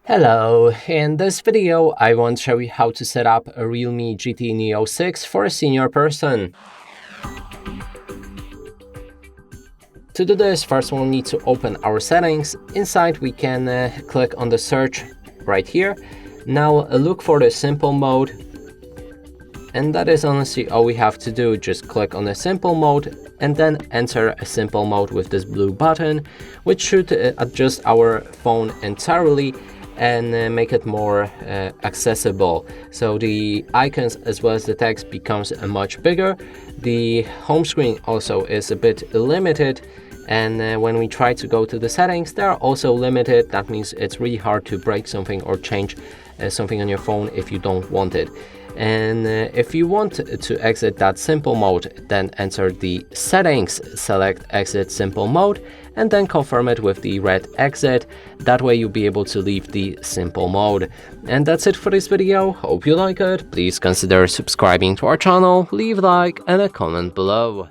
Hello, in this video I want to show you how to set up a Realme GT Neo 6 for a senior person. To do this, first we'll need to open our settings. Inside we can click on the search right here. Now look for the simple mode, and that is honestly all we have to do. Just click on the simple mode and then enter a simple mode with this blue button, which should adjust our phone entirely and make it more accessible. So the icons as well as the text becomes much bigger. The home screen also is a bit limited, and when we try to go to the settings, they are also limited. That means it's really hard to break something or change something on your phone if you don't want it. And if you want to exit that simple mode, then enter the settings, select exit simple mode, and then confirm it with the red exit. That way you'll be able to leave the simple mode. And that's it for this video. Hope you like it. Please consider subscribing to our channel, leave a like and a comment below.